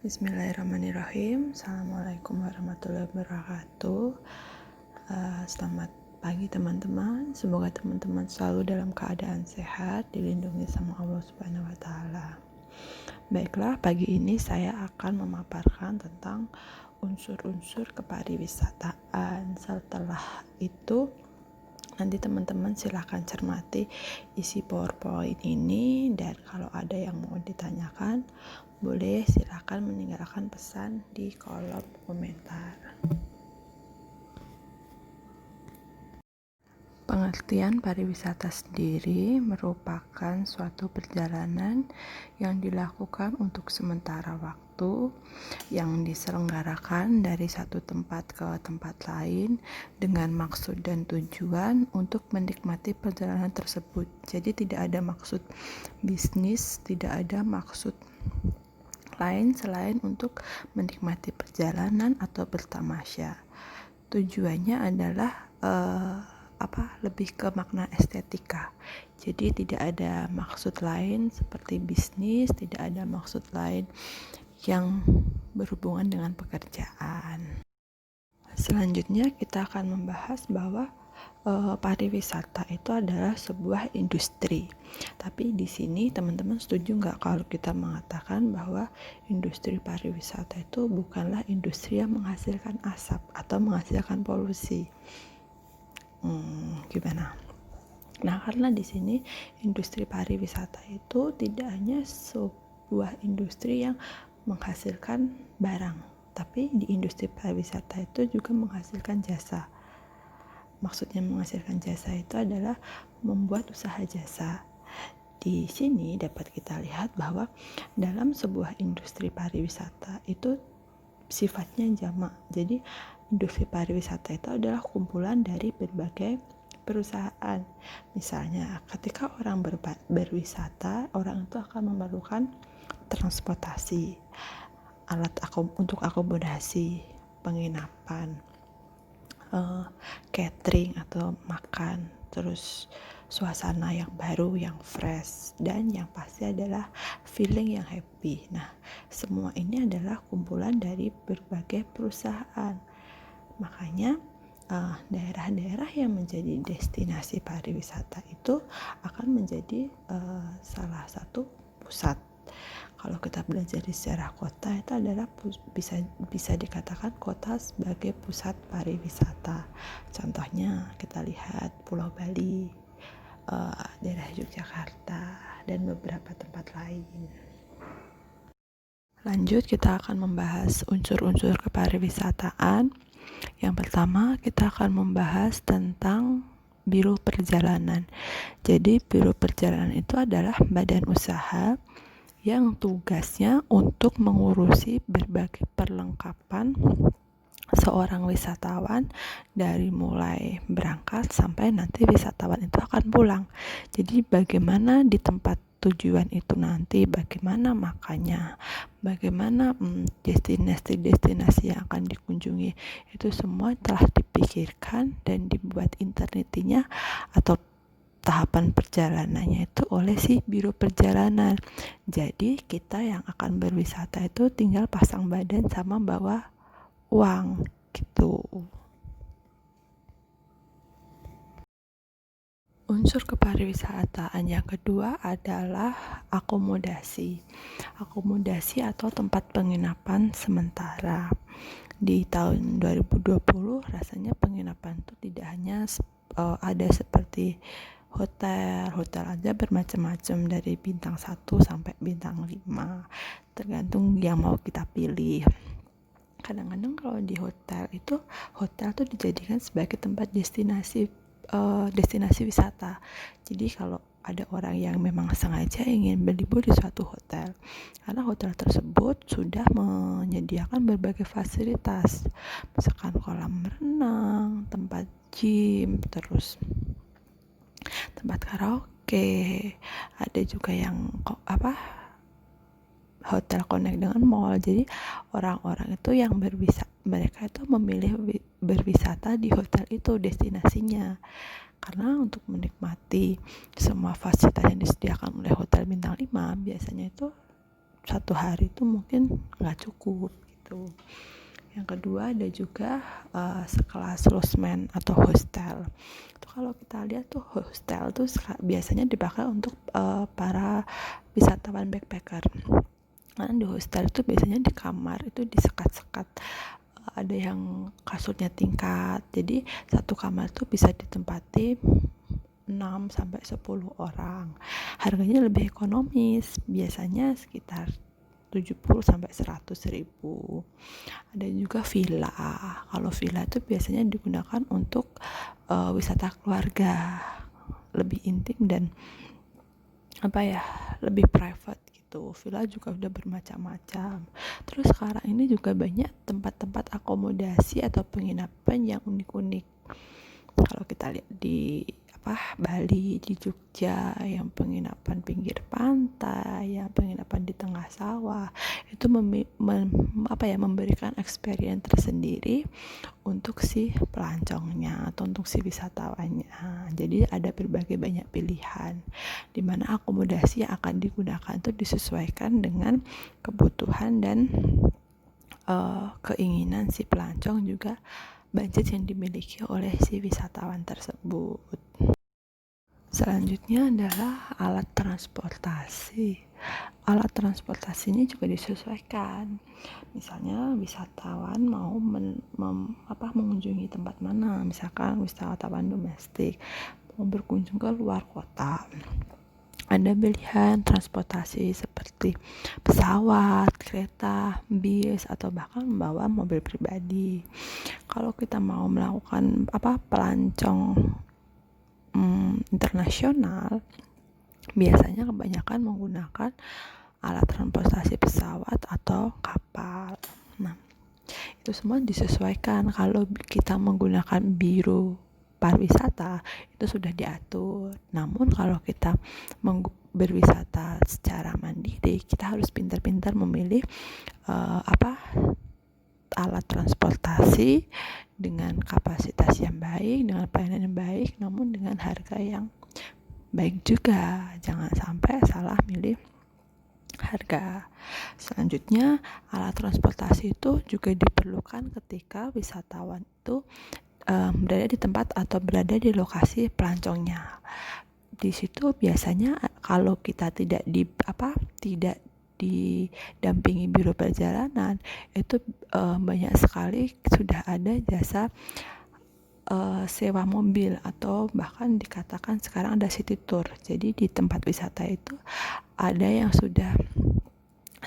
Bismillahirrahmanirrahim. Assalamualaikum warahmatullahi wabarakatuh. Selamat pagi teman-teman. Semoga teman-teman selalu dalam keadaan sehat, dilindungi sama Allah Subhanahu wa taala. Baiklah, pagi ini saya akan memaparkan tentang unsur-unsur kepariwisataan. Setelah itu nanti teman-teman silahkan cermati isi PowerPoint ini, dan kalau ada yang mau ditanyakan boleh silahkan meninggalkan pesan di kolom komentar. Pengertian pariwisata sendiri merupakan suatu perjalanan yang dilakukan untuk sementara waktu, yang diselenggarakan dari satu tempat ke tempat lain dengan maksud dan tujuan untuk menikmati perjalanan tersebut. Jadi tidak ada maksud bisnis, tidak ada maksud lain selain untuk menikmati perjalanan atau bertamasya. Tujuannya adalah lebih ke makna estetika. Jadi tidak ada maksud lain seperti bisnis, tidak ada maksud lain yang berhubungan dengan pekerjaan. Selanjutnya kita akan membahas bahwa pariwisata itu adalah sebuah industri. Tapi di sini teman-teman setuju nggak kalau kita mengatakan bahwa industri pariwisata itu bukanlah industri yang menghasilkan asap atau menghasilkan polusi? Gimana? Nah, karena di sini industri pariwisata itu tidak hanya sebuah industri yang menghasilkan barang, tapi di industri pariwisata itu juga menghasilkan jasa. Maksudnya menghasilkan jasa itu adalah membuat usaha jasa. Di sini dapat kita lihat bahwa dalam sebuah industri pariwisata itu sifatnya jamak. Jadi industri pariwisata itu adalah kumpulan dari berbagai perusahaan. Misalnya ketika orang berwisata, orang itu akan memerlukan transportasi, alat untuk akomodasi, penginapan, catering atau makan, terus suasana yang baru, yang fresh, dan yang pasti adalah feeling yang happy. Nah, semua ini adalah kumpulan dari berbagai perusahaan. Makanya daerah-daerah yang menjadi destinasi pariwisata itu akan menjadi salah satu pusat. Kalau kita belajar di sejarah kota, itu adalah bisa dikatakan kota sebagai pusat pariwisata. Contohnya kita lihat Pulau Bali, daerah Yogyakarta, dan beberapa tempat lain. Lanjut, kita akan membahas unsur-unsur kepariwisataan. Yang pertama, kita akan membahas tentang biro perjalanan. Jadi biro perjalanan itu adalah badan usaha yang tugasnya untuk mengurusi berbagai perlengkapan seorang wisatawan dari mulai berangkat sampai nanti wisatawan itu akan pulang. Jadi bagaimana di tempat tujuan itu nanti, bagaimana makannya, bagaimana destinasi-destinasi yang akan dikunjungi, itu semua telah dipikirkan dan dibuat internetinya atau tahapan perjalanannya itu oleh si biro perjalanan. Jadi kita yang akan berwisata itu tinggal pasang badan sama bawa uang gitu. Unsur kepariwisataan yang kedua adalah akomodasi. Akomodasi atau tempat penginapan sementara. Di tahun 2020 rasanya penginapan itu tidak hanya ada seperti hotel aja bermacam-macam, dari bintang 1 sampai bintang 5, tergantung yang mau kita pilih. Kadang-kadang kalau di hotel tuh dijadikan sebagai tempat destinasi wisata. Jadi kalau ada orang yang memang sengaja ingin berlibur di suatu hotel, karena hotel tersebut sudah menyediakan berbagai fasilitas, misalkan kolam renang, tempat gym, terus tempat karaoke, ada juga yang hotel connect dengan mall. Jadi orang-orang itu yang mereka itu memilih berwisata di hotel itu destinasinya, karena untuk menikmati semua fasilitas yang disediakan oleh hotel bintang 5 biasanya itu satu hari itu mungkin nggak cukup gitu. Yang kedua ada juga sekelas losmen atau hostel. Itu kalau kita lihat tuh hostel tuh biasanya dipakai untuk para wisatawan backpacker. Karena di hostel itu biasanya di kamar itu disekat-sekat, ada yang kasurnya tingkat, jadi satu kamar tuh bisa ditempati 6 sampai 10 orang. Harganya lebih ekonomis, biasanya sekitar 70 sampai 100 ribu. Ada juga villa. Kalau villa itu biasanya digunakan untuk wisata keluarga, lebih intim dan lebih private gitu. Villa juga udah bermacam-macam. Terus sekarang ini juga banyak tempat-tempat akomodasi atau penginapan yang unik-unik. Kalau kita lihat di Bali, di Jogja, yang penginapan pinggir pantai, yang penginapan di tengah sawah, itu memberikan experience tersendiri untuk si pelancongnya atau untuk si wisatawannya. Jadi ada berbagai banyak pilihan, di mana akomodasi yang akan digunakan itu disesuaikan dengan kebutuhan dan keinginan si pelancong, juga budget yang dimiliki oleh si wisatawan tersebut. Selanjutnya adalah alat transportasi. Alat transportasi ini juga disesuaikan. Misalnya wisatawan mau mengunjungi tempat mana, misalkan wisatawan domestik mau berkunjung ke luar kota. Ada pilihan transportasi seperti pesawat, kereta, bis, atau bahkan membawa mobil pribadi. Kalau kita mau melakukan pelancong internasional, biasanya kebanyakan menggunakan alat transportasi pesawat atau kapal. Nah, itu semua disesuaikan. Kalau kita menggunakan biro pariwisata itu sudah diatur. Namun kalau kita berwisata secara mandiri, kita harus pintar-pintar memilih alat transportasi dengan kapasitas yang baik, dengan pelayanan yang baik, namun dengan harga yang baik juga. Jangan sampai salah milih harga. Selanjutnya, alat transportasi itu juga diperlukan ketika wisatawan itu berada di tempat atau berada di lokasi pelancongnya. Di situ biasanya kalau kita tidak didampingi biro perjalanan, itu banyak sekali sudah ada jasa sewa mobil, atau bahkan dikatakan sekarang ada city tour. Jadi di tempat wisata itu ada yang sudah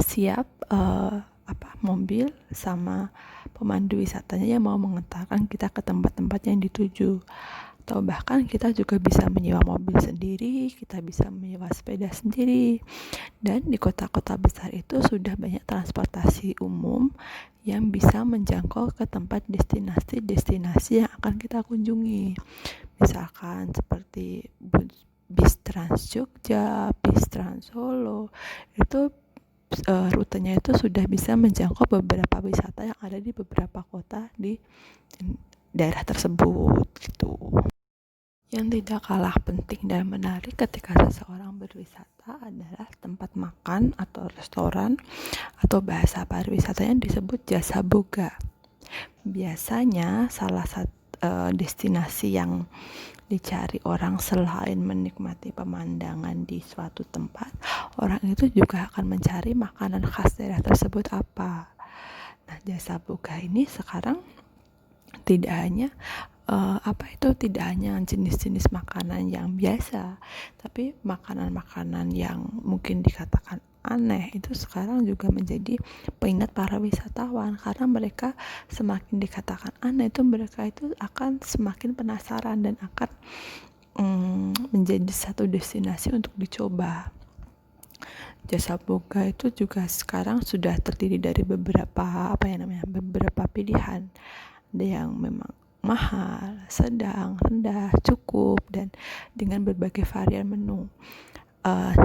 siap mobil sama pemandu wisatanya yang mau mengantarkan kita ke tempat-tempat yang dituju. Atau bahkan kita juga bisa menyewa mobil sendiri, kita bisa menyewa sepeda sendiri. Dan di kota-kota besar itu sudah banyak transportasi umum yang bisa menjangkau ke tempat destinasi yang akan kita kunjungi. Misalkan seperti bis Trans Jogja, bis Trans Solo, itu rutenya itu sudah bisa menjangkau beberapa wisata yang ada di beberapa kota di daerah tersebut gitu. Yang tidak kalah penting dan menarik ketika seseorang berwisata adalah tempat makan atau restoran, atau bahasa pariwisata yang disebut jasa boga. Biasanya salah satu destinasi yang dicari orang selain menikmati pemandangan di suatu tempat, orang itu juga akan mencari makanan khas daerah tersebut apa. Nah, jasa boga ini sekarang tidak hanya tidak hanya jenis-jenis makanan yang biasa, tapi makanan-makanan yang mungkin dikatakan aneh itu sekarang juga menjadi peminat para wisatawan, karena mereka semakin dikatakan aneh itu mereka itu akan semakin penasaran dan akan menjadi satu destinasi untuk dicoba. Jasa boga itu juga sekarang sudah terdiri dari beberapa pilihan. Ada yang memang mahal, sedang, rendah, cukup, dan dengan berbagai varian menu.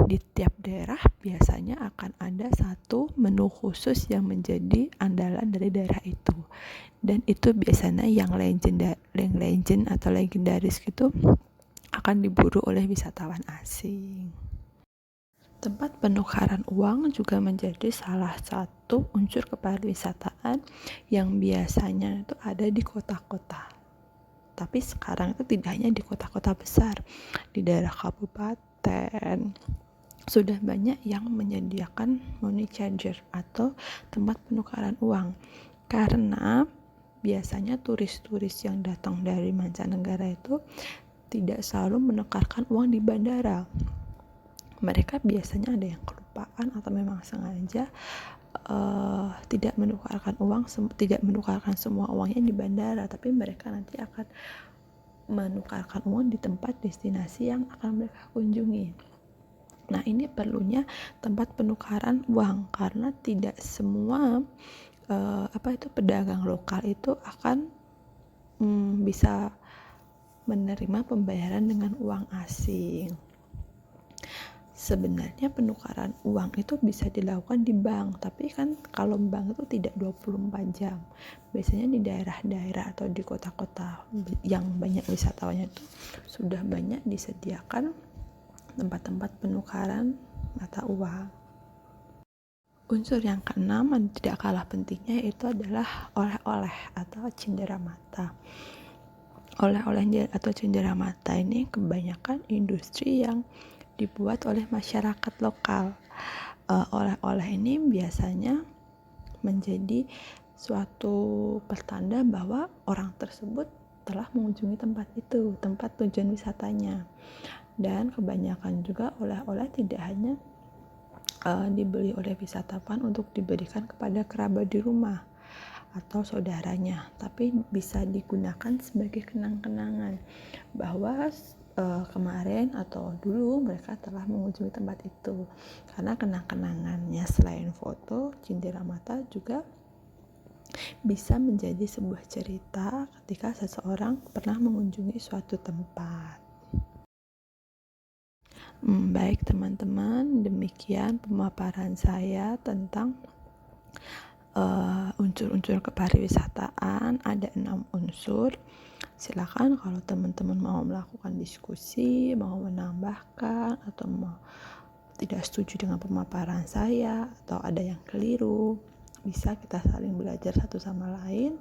Di tiap daerah biasanya akan ada satu menu khusus yang menjadi andalan dari daerah itu, dan itu biasanya yang legend atau legendaris gitu akan diburu oleh wisatawan asing. Tempat penukaran uang juga menjadi salah satu unsur kepariwisataan yang biasanya itu ada di kota-kota. Tapi sekarang itu tidak hanya di kota-kota besar, di daerah kabupaten sudah banyak yang menyediakan money changer atau tempat penukaran uang. Karena biasanya turis-turis yang datang dari mancanegara itu tidak selalu menukarkan uang di bandara. Mereka biasanya ada yang kelupaan atau memang sengaja tidak menukarkan semua uangnya di bandara, tapi mereka nanti akan menukarkan uang di tempat destinasi yang akan mereka kunjungi. Nah, ini perlunya tempat penukaran uang karena tidak semua pedagang lokal itu akan bisa menerima pembayaran dengan uang asing. Sebenarnya penukaran uang itu bisa dilakukan di bank, tapi kan kalau bank itu tidak 24 jam. Biasanya di daerah-daerah atau di kota-kota yang banyak wisatawannya itu sudah banyak disediakan tempat-tempat penukaran mata uang. Unsur yang keenam dan tidak kalah pentingnya itu adalah oleh-oleh atau cenderamata. Oleh-oleh atau cenderamata ini kebanyakan industri yang dibuat oleh masyarakat lokal. Oleh-oleh ini biasanya menjadi suatu pertanda bahwa orang tersebut telah mengunjungi tempat itu, tempat tujuan wisatanya. Dan kebanyakan juga oleh-oleh tidak hanya dibeli oleh wisatawan untuk diberikan kepada kerabat di rumah atau saudaranya, tapi bisa digunakan sebagai kenang-kenangan bahwa kemarin atau dulu mereka telah mengunjungi tempat itu. Karena kenang-kenangannya selain foto, cenderamata juga bisa menjadi sebuah cerita ketika seseorang pernah mengunjungi suatu tempat. Baik teman-teman, demikian pemaparan saya tentang unsur-unsur kepariwisataan. Ada 6 unsur. Silakan kalau teman-teman mau melakukan diskusi, mau menambahkan atau mau tidak setuju dengan pemaparan saya atau ada yang keliru, bisa kita saling belajar satu sama lain.